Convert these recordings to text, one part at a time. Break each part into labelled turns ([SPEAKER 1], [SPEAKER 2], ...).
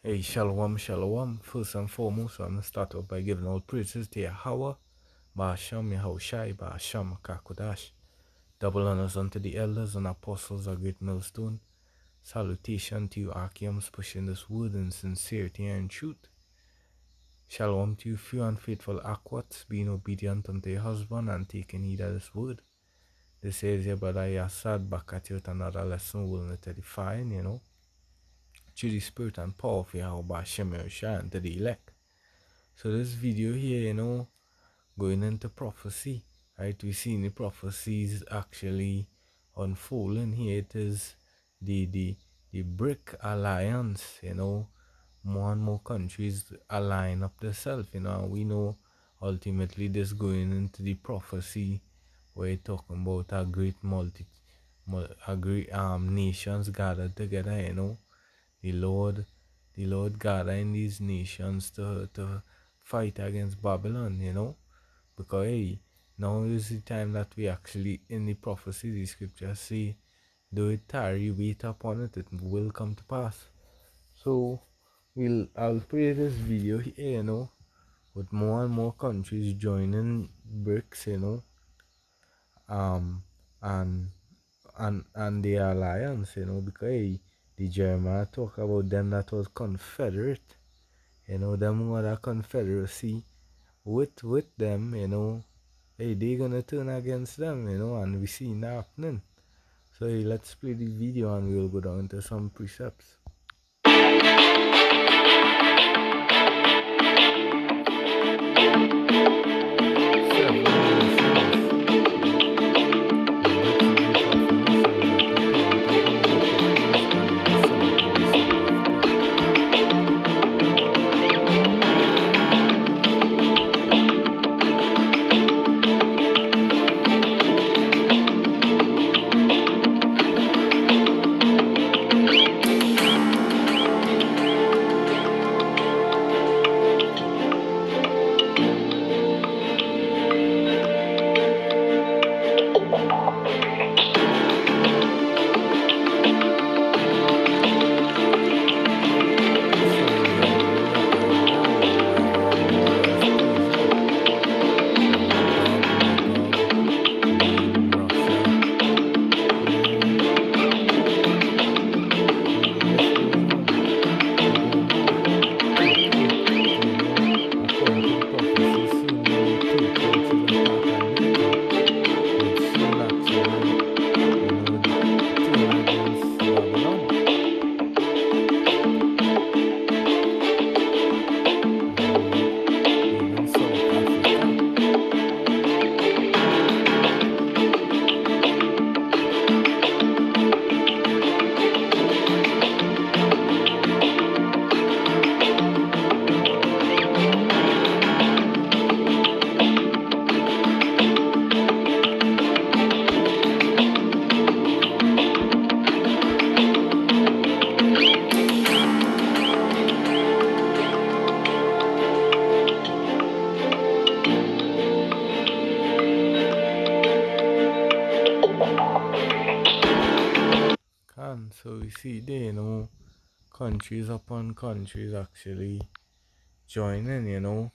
[SPEAKER 1] Hey, shalom, shalom. First and foremost, I'm going to start off by giving all praises to Yahweh, Ba'asham Yahushai, Ba'asham Kakodash. Double honors unto the elders and apostles of Great Millstone. Salutation to you, Archeums, pushing this word in sincerity and truth. Shalom to you, few unfaithful Aquats, being obedient unto your husband and taking heed of this word. This is your brother Yasad back at you with another lesson, willing to edifying, through the spirit and power of Yahweh Ba'asham Yahushai and to the elect. So this video here, going into prophecy, right? We've seen the prophecies actually unfolding here. It is the BRIC alliance, more and more countries align up themselves, and we know ultimately this going into the prophecy where you're talking about a great nations gathered together, the Lord gathering these nations to fight against Babylon, because hey, now is the time that we actually, in the prophecy, the scriptures say, though it tarry, wait upon it, it will come to pass. So I'll play this video here, with more and more countries joining BRICS, and the alliance, because hey, the Jeremiah talk about them that was confederate, them other confederacy with them, hey, they gonna turn against them, and we see that happening. So hey, let's play the video and we'll go down to some precepts. So we see there, countries upon countries actually joining,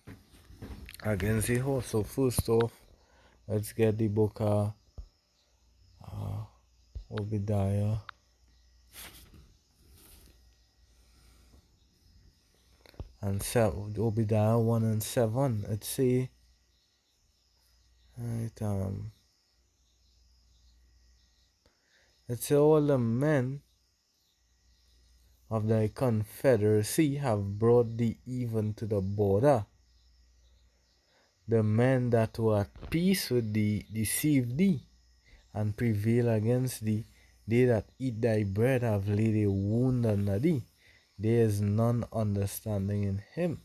[SPEAKER 1] against the horse. So first off, let's get the book of Obadiah. And Obadiah 1 and 7. It say, all the men of thy confederacy have brought thee even to the border. The men that were at peace with thee deceive thee, and prevail against thee. They that eat thy bread have laid a wound under thee. There is none understanding in him.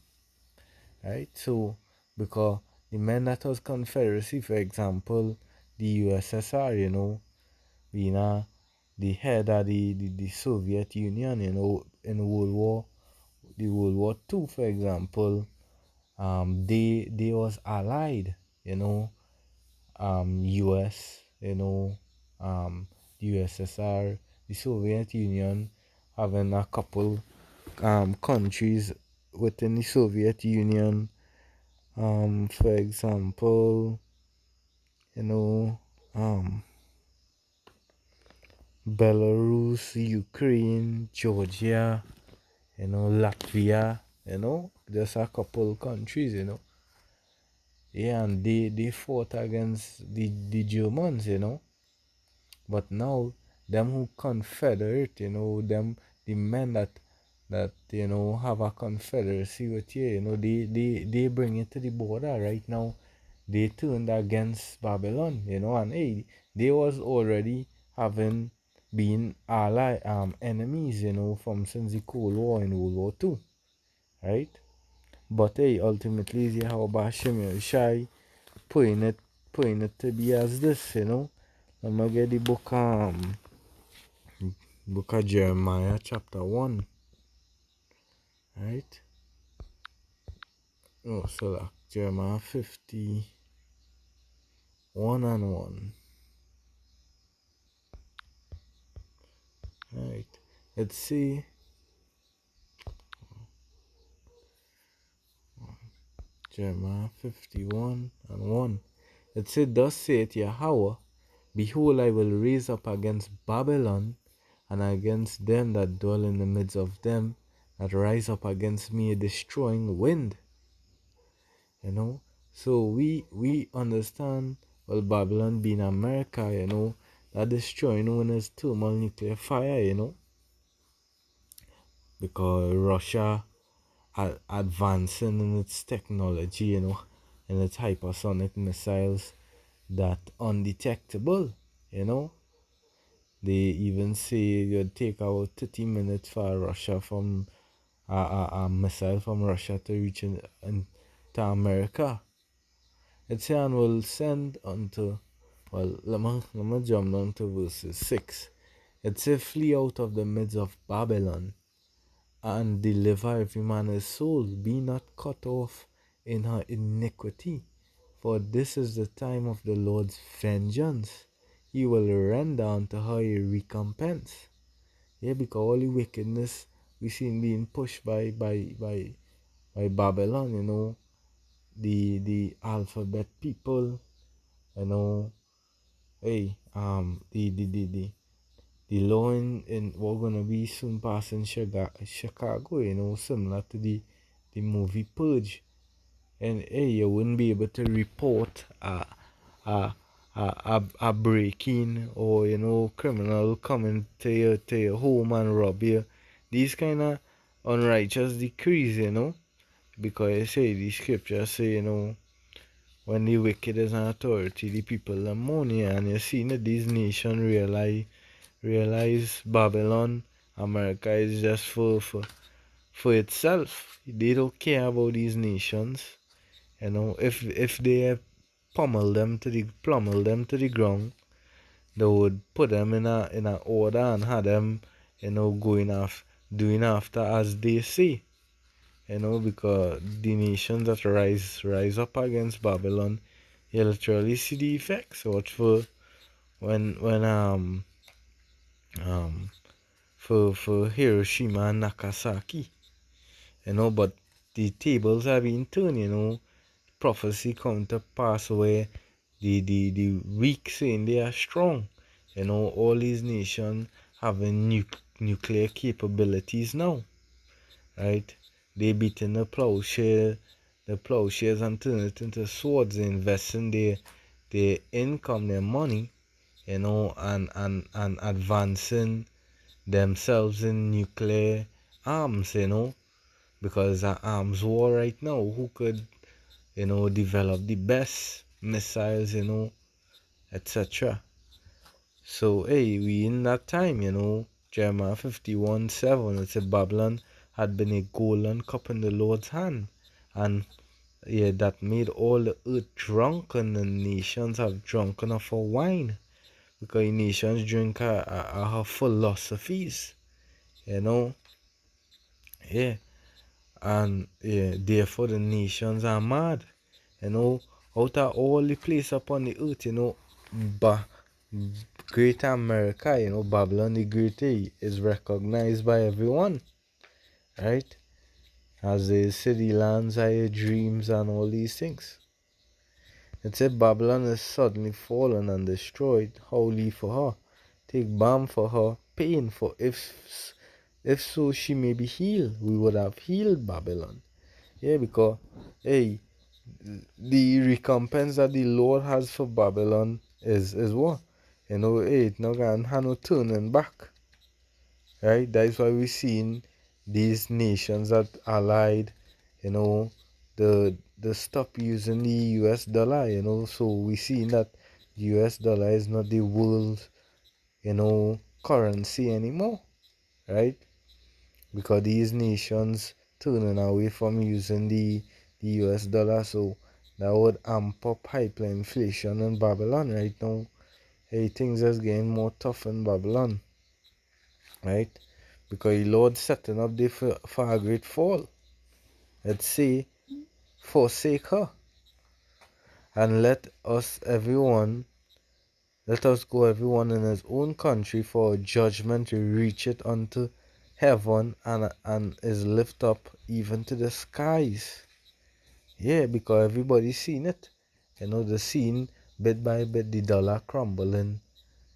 [SPEAKER 1] Right? So, because the men that was confederacy, for example, the USSR, being the head of the Soviet Union, in World War II, for example, they was allied, US, the USSR, the Soviet Union, having a couple countries within the Soviet Union. For example, you know, um, Belarus, Ukraine, Georgia, Latvia, just a couple countries, Yeah, and they fought against the Germans, But now, them who confederate, the men that have a confederacy with you, they bring it to the border right now. They turned against Babylon, and hey, they was already having been ally enemies, from since the Cold War and World War II, right? But hey, ultimately, the how Bashim Shai putting it to be as this, I'm gonna get the book of Jeremiah chapter 1, right? Oh, so like Jeremiah 51 and 1, right? Let's see. Jeremiah 51 and 1. It said, Thus saith Yahweh, Behold, I will raise up against Babylon, and against them that dwell in the midst of them, that rise up against me a destroying wind. So we understand, well, Babylon being America, that destroying wind is thermal nuclear fire, because Russia advancing in its technology, and its hypersonic missiles that undetectable, you know. They even say it would take about 30 minutes for Russia from a missile from Russia to reach to America. It's saying will send unto, well, let me jump down to verses 6. It says, Flee out of the midst of Babylon, and deliver every man his soul. Be not cut off in her iniquity, for this is the time of the Lord's vengeance. He will render unto her a recompense. Yeah, because all the wickedness we seen being pushed by Babylon, the alphabet people, hey, the law in we're gonna be soon passing Chicago, similar to the movie Purge. And hey, you wouldn't be able to report a a break-in, or criminal coming to your home and rob you. These kind of unrighteous decrees, because you say the scriptures say, when the wicked is in authority, the people are money, and you see that these nations realize Babylon, America is just for itself. They don't care about these nations. If they pummel them to the ground, they would put them in a order and have them, going off doing after as they say. Because the nations that rise up against Babylon, you literally see the effects. Watch for when um for Hiroshima and Nagasaki, but the tables have been turned, prophecy come to pass where the weak saying they are strong. All these nations having nuclear capabilities now, right? They beating the plowshares and turn it into swords. They invest in their income, their money, and advancing themselves in nuclear arms, because an arms war right now. Who could, develop the best missiles, etc. So, hey, we in that time, Jeremiah 51:7, it said Babylon had been a golden cup in the Lord's hand, and yeah, that made all the earth drunk, and the nations have drunken of her wine, because the nations drink her philosophies, you know, yeah, and yeah, therefore the nations are mad, out of all the place upon the earth, but Great America, Babylon the Great is recognized by everyone, right? As they city lands are your dreams and all these things. It said Babylon is suddenly fallen and destroyed. Holy for her. Take balm for her pain, for if so she may be healed. We would have healed Babylon. Yeah, because hey, the recompense that the Lord has for Babylon is what? Hey, it's not gonna have no turning back. Right? That's why we're seeing these nations that allied, you know, the stop using the US dollar, so we see that US dollar is not the world's, currency anymore, right? Because these nations turning away from using the US dollar, so that would amp up hyperinflation in Babylon right now. Hey, things is getting more tough in Babylon, right? Because the Lord setting up there for a great fall. Let's say, forsake her, and let us go everyone in his own country for judgment to reach it unto heaven and is lift up even to the skies. Yeah, because everybody's seen it. The scene bit by bit, the dollar crumbling,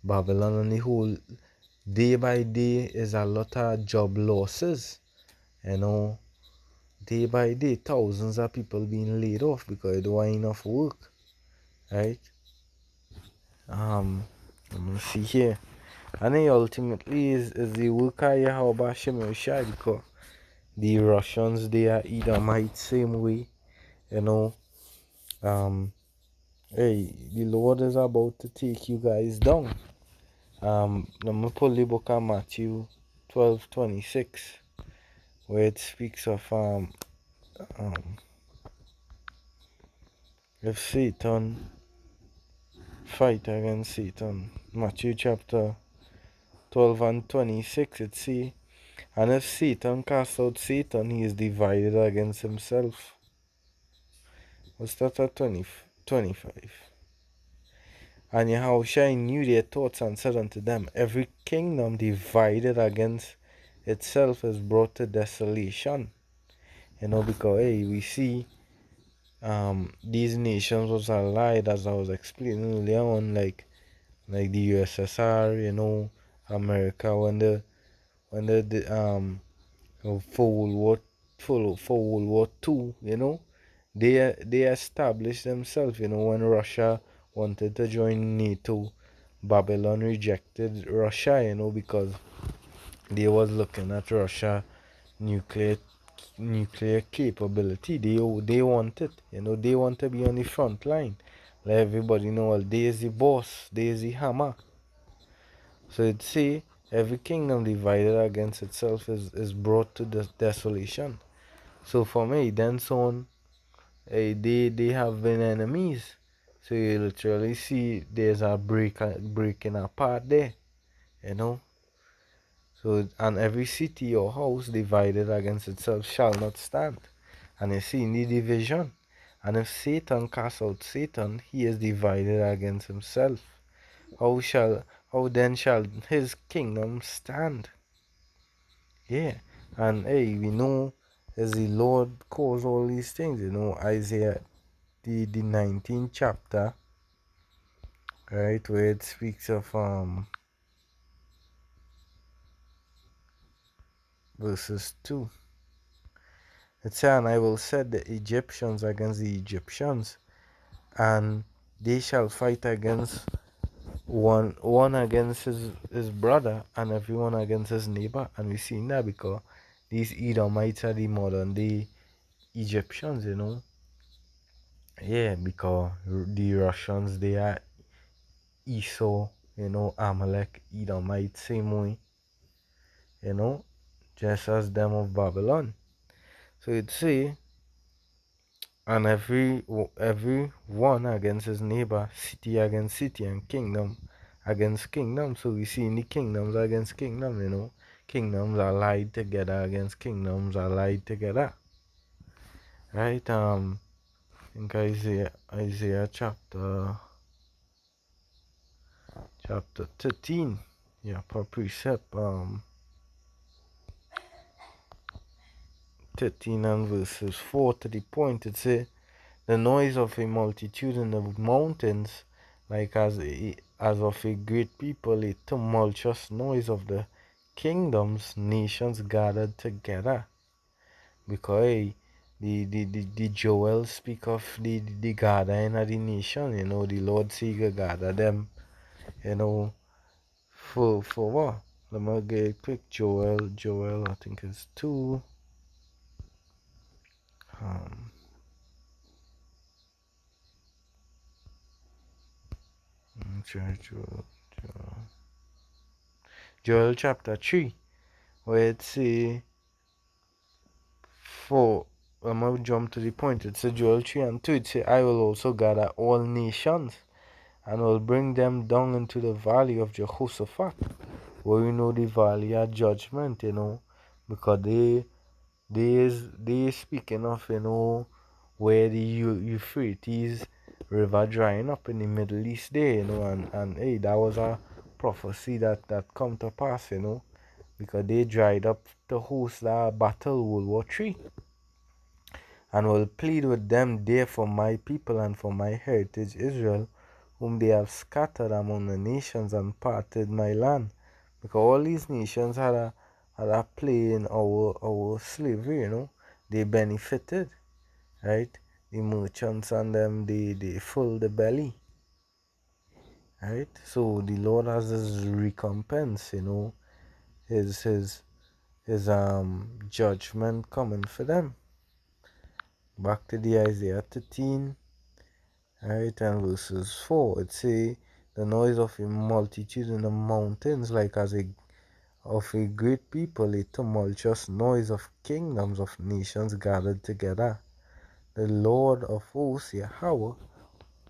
[SPEAKER 1] Babylon and the whole day by day is a lot of job losses. Day by day, thousands of people being laid off because they don't have enough work, right? Let me see here. And then ultimately is the work of Yahweh Hashem Yoshai, because the Russians, they are Edomites same way, you know. Um, hey, the Lord is about to take you guys down. Let me pull the book of Matthew 12:26, where it speaks of if Satan fight against Satan. Matthew chapter 12 and 26, it say, and if Satan cast out Satan, he is divided against himself. What's that at 25? And Yahushua knew their thoughts and said unto them, every kingdom divided against itself is brought to desolation. Because hey, we see these nations was allied, as I was explaining earlier on, like the USSR, America when the for World War Two, they established themselves. When Russia wanted to join NATO, Babylon rejected Russia, because they was looking at Russia nuclear nuclear capability. They want it, they want to be on the front line. Let everybody know, well, they is the boss, they is the hammer. So it say every kingdom divided against itself is brought to desolation. So for me, then son, they have been enemies. So you literally see there's a breaking apart there, you know. So and every city or house divided against itself shall not stand. And you see in the division. And if Satan cast out Satan, he is divided against himself. How then shall his kingdom stand? Yeah. And hey, we know as the Lord calls all these things, Isaiah the 19th chapter, right, where it speaks of verses 2. It says, and I will set the Egyptians against the Egyptians, and they shall fight against one against his brother, and everyone against his neighbor. And we see that because these Edomites are the modern day Egyptians, Yeah, because the Russians, they are Esau, Amalek, Edomite, same way, you know, just as them of Babylon. So it say, and every one against his neighbor, city against city, and kingdom against kingdom. So we see in the kingdoms against kingdom, kingdoms are allied together against kingdoms are allied together, right? I think Isaiah chapter 13, yeah, per precept. 13 and verses 4 to the point. It says, the noise of a multitude in the mountains, like as of a great people, a tumultuous noise of the kingdoms, nations gathered together. Because the Joel speak of the gathering of the nation, the Lord say he gather them, for what? Let me get a quick Joel, I think it's 2. Um, Joel chapter 3, where it say, for, I'm going to jump to the point. It says Joel 3 and 2, it say, I will also gather all nations, and will bring them down into the valley of Jehoshaphat, where the valley of judgment, because they speaking of, where the Euphrates river drying up in the Middle East there, and hey, that was a prophecy that come to pass, because they dried up to host that battle, World War III, and will plead with them there for my people and for my heritage Israel, whom they have scattered among the nations and parted my land. Because all these nations had a play in our slavery, they benefited, right? The merchants and them, they fill the belly, right? So the Lord has his recompense, his judgment coming for them. Back to the Isaiah 13, right, and verses 4, it say, the noise of a multitude in the mountains, like as of a great people, a tumultuous noise of kingdoms of nations gathered together. The Lord of hosts, Yahweh,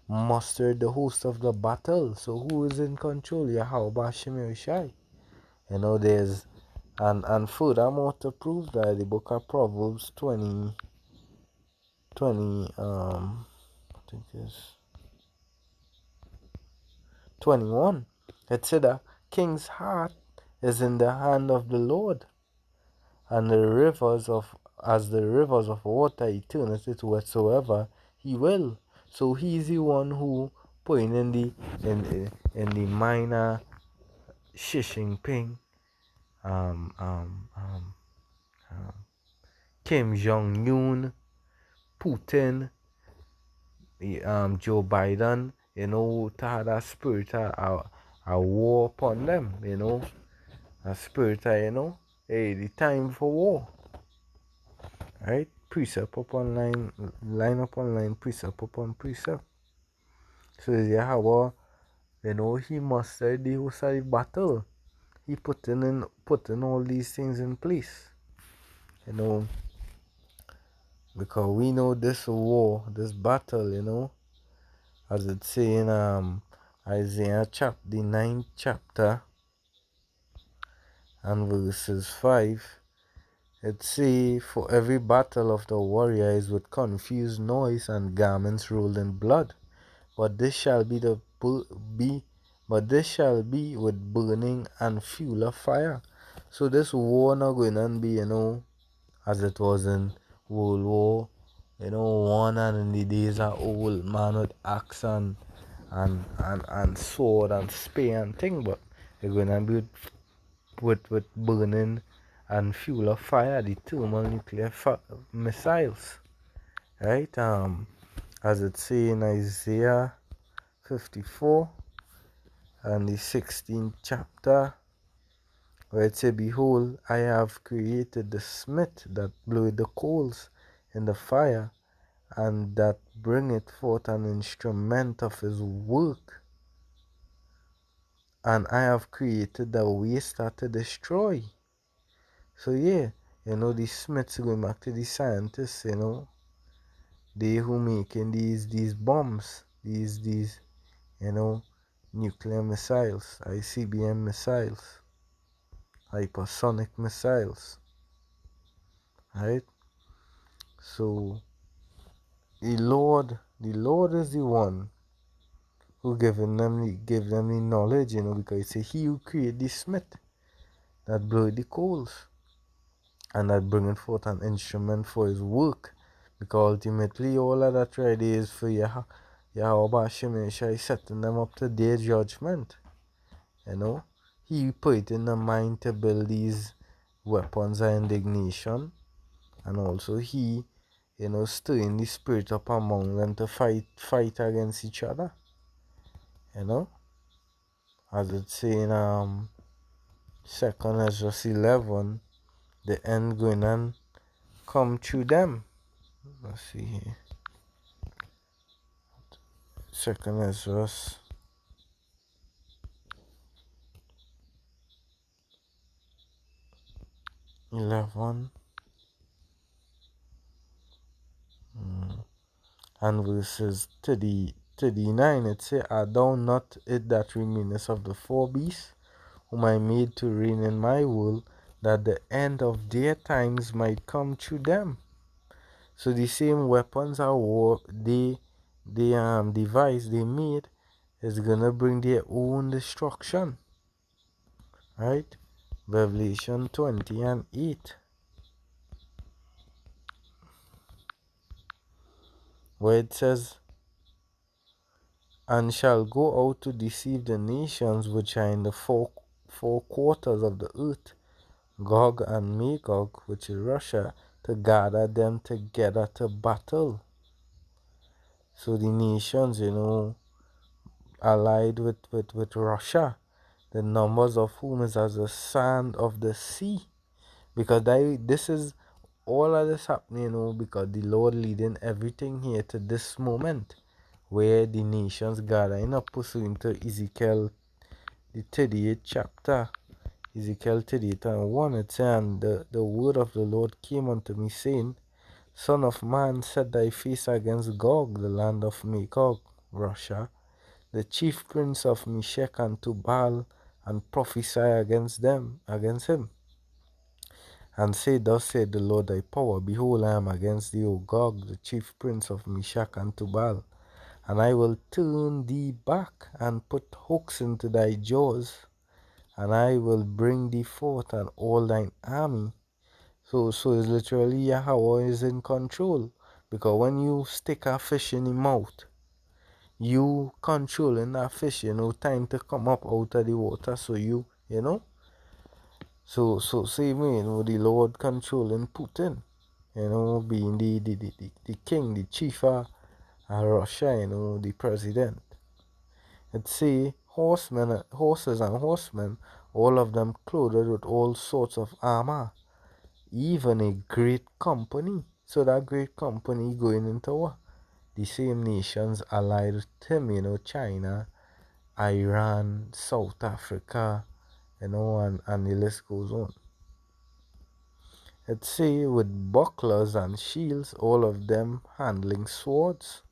[SPEAKER 1] mustered the host of the battle. So who is in control? Yahweh Bashim Yahushai. There's and furthermore, to prove that, the book of Proverbs 20, I think it's 21, it said, a king's heart is in the hand of the Lord, and the rivers of water he turneth it whatsoever he will. So he's the one who putting in the minor Xi Jinping, Kim Jong Un, Putin, Joe Biden, to have that spirit a war upon them, a spirit hey, the time for war, right? Precept upon line upon line, precept upon precept. So Yahweh, he mustered the host of the battle. He putting all these things in place, because we know this war, this battle, as it say in Isaiah the 9th chapter and verses 5, it say, for every battle of the warrior is with confused noise and garments rolled in blood, but this shall be with burning and fuel of fire. So this war not going to be, as it was in World War, one, and in the days of old, man with axe and sword and spear and thing, but they're going to be with burning and fuel of fire, the thermonuclear missiles, right? As it say in Isaiah 54 and the 16th chapter, where it say, behold, I have created the smith that bloweth the coals in the fire, and that bringeth forth an instrument of his work, and I have created the waster to destroy. So yeah, the smiths, going back to the scientists, they who making these bombs, these nuclear missiles, ICBM missiles, hypersonic missiles, right? So the Lord is the one who give them the knowledge, because it's he who created the smith that blow the coals. and that bringeth forth an instrument for his work. Because ultimately all of that ready is for Yahweh Bashim Yeshai setting them up to their judgment. You know, he put it in the mind to build these weapons of indignation, and also he, stirring the spirit up among them to fight against each other. As it's saying Second Ezra 11, the end going and come through them. Let's see here. Second Ezra 11 and verses 39, it say, Art thou not it that remainest of the four beasts, whom I made to reign in my world, that the end of their times might come through them? So the same weapons of war they devised, they made, is gonna bring their own destruction. Right? Revelation 20 and 8. Where it says, and shall go out to deceive the nations which are in the four quarters of the earth, Gog and Magog, which is Russia, to gather them together to battle. So the nations, allied with Russia, the numbers of whom is as the sand of the sea. Because this is all of this happening, because the Lord leading everything here to this moment, where the nations gathering up pursuant to Ezekiel, the 38th chapter, Ezekiel 38 and 1, it says, and the word of the Lord came unto me, saying, Son of man, set thy face against Gog, the land of Magog, Russia, the chief prince of Meshech and Tubal, and prophesy against him, and say, Thus said the Lord thy power, Behold, I am against thee, O Gog, the chief prince of Meshech and Tubal, and I will turn thee back, and put hooks into thy jaws, and I will bring thee forth and all thine army. So it's literally Yahweh is in control. Because when you stick a fish in the mouth, you controlling that fish, time to come up out of the water. So so same way, the Lord controlling Putin, being the king, the chief of Russia, the president. It say horses and horsemen, all of them clothed with all sorts of armor, even a great company. So that great company going into what? The same nations allied with him, China, Iran, South Africa, and the list goes on. It say with bucklers and shields, all of them handling swords.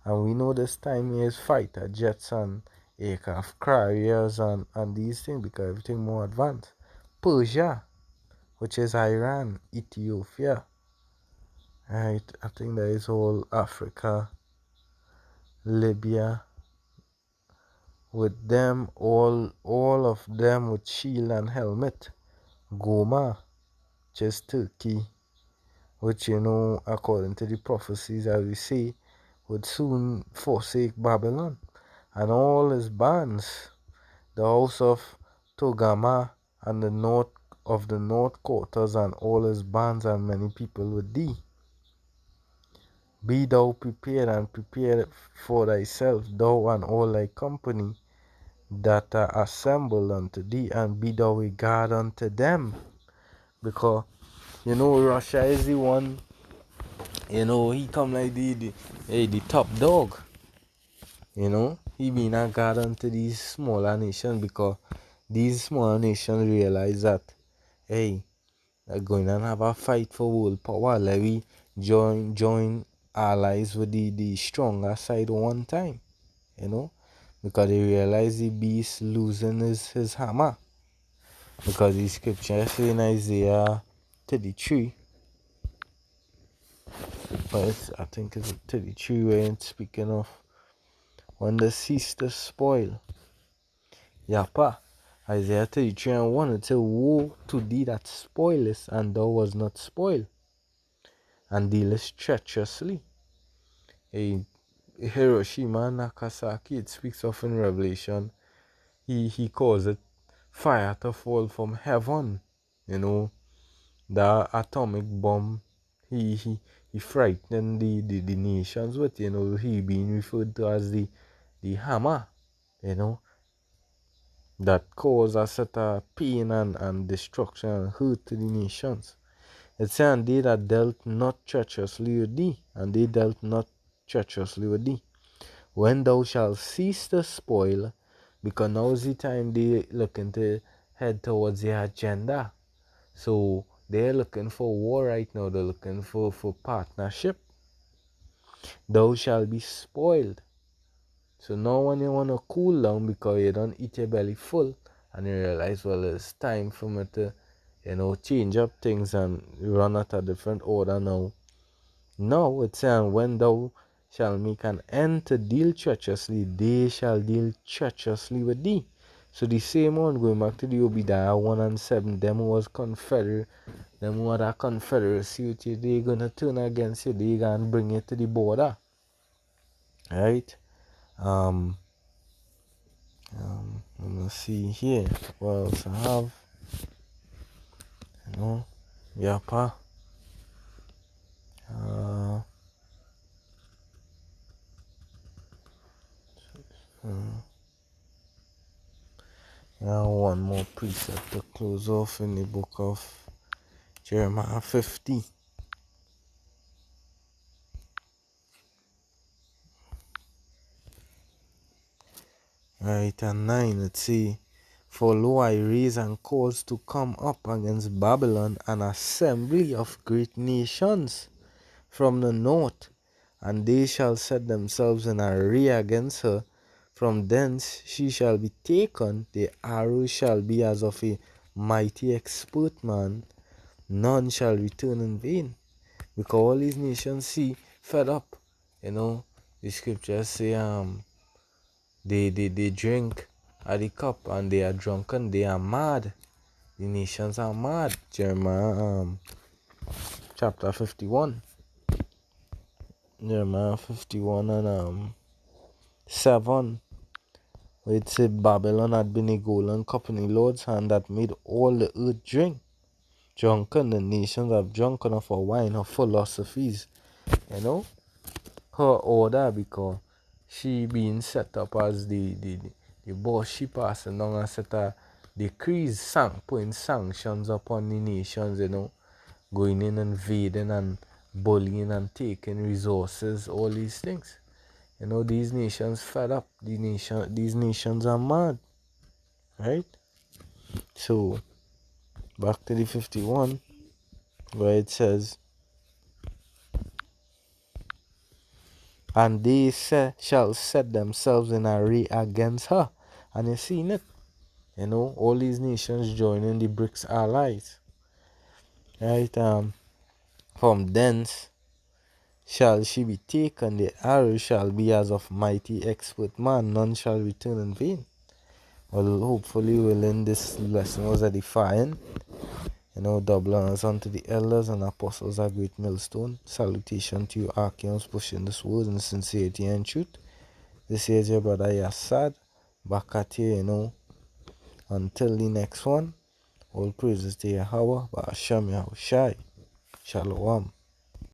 [SPEAKER 1] And we know this time is fighter jets and aircraft carriers and these things, because everything more advanced. Persia, which is Iran, Ethiopia, right? I think that is all Africa, Libya, with them all of them with shield and helmet. Goma, which is Turkey, which according to the prophecies, as we see, would soon forsake Babylon, and all his bands, the house of Togama and the north quarters, and all his bands and many people with thee. Be thou prepared, and prepare for thyself, thou and all thy company that are assembled unto thee, and be thou a guard unto them. Because Russia is the one, he come like the top dog. He been a guard unto these smaller nations, because these smaller nations realize that, hey, they're going to have a fight for world power. Let we join allies with the stronger side one time, because they realize the beast losing his hammer. Because the scripture say in Isaiah 33, but I think it's 33 where it's speaking of when they cease to spoil. Yapa. Isaiah 33 and 1, it says, woe to thee that spoilest, and thou was not spoiled, and dealest treacherously. Hiroshima and Nagasaki, it speaks of in Revelation, he calls it fire to fall from heaven. The atomic bomb, he frightened the nations with, he being referred to as the hammer, that caused a set of pain and destruction and hurt to the nations. It said, and they that dealt not treacherously with thee, and they dealt not treacherously with thee. When thou shalt cease to spoil, because now is the time they looking to head towards their agenda. So they're looking for war right now. They're looking for partnership. Thou shalt be spoiled. So now when you want to cool down because you don't eat your belly full and you realize, well, it's time for me to, change up things and run at a different order now. Now it's saying, when thou shalt make an end to deal treacherously, they shall deal treacherously with thee. So the same one, going back to the Obadiah 1 and 7, them who was confederate, them who had a confederacy with you, they gonna turn against you, they gonna bring you to the border. Right? Let me see here. What else I have? Yapa. Now one more precept to close off in the book of Jeremiah 50. Right, and 9 it say, for lo, I raise and cause to come up against Babylon an assembly of great nations from the north, and they shall set themselves in array against her. From thence she shall be taken, the arrow shall be as of a mighty expert man, none shall return in vain. Because all these nations see fed up. The scriptures say they drink at the cup and they are drunken, they are mad. The nations are mad. Jeremiah chapter 51. Jeremiah 51 and 7. Where it said, Babylon had been a golden cup in the Lord's hand that made all the earth drink. Drunken, the nations have drunken of her wine, her philosophies. Her order, because she being set up as the boss, she passing down a set of decrees, putting sanctions upon the nations, going in and invading and bullying and taking resources, all these things. These nations fed up. These nations are mad. Right? So back to the 51 where it says, and they shall set themselves in array against her. And you seen it. All these nations joining the BRICS allies. Right? From thence shall she be taken, the arrow shall be as of mighty expert man, none shall return in vain. Well, hopefully we'll end this lesson was edifying. Double honors unto the elders and apostles a great millstone. Salutation to you, archaeons, pushing this word in sincerity and truth. This is your brother Yassad, back at you, until the next one. All praises to Yahweh, Ba'ashem Yahushai. Shalom.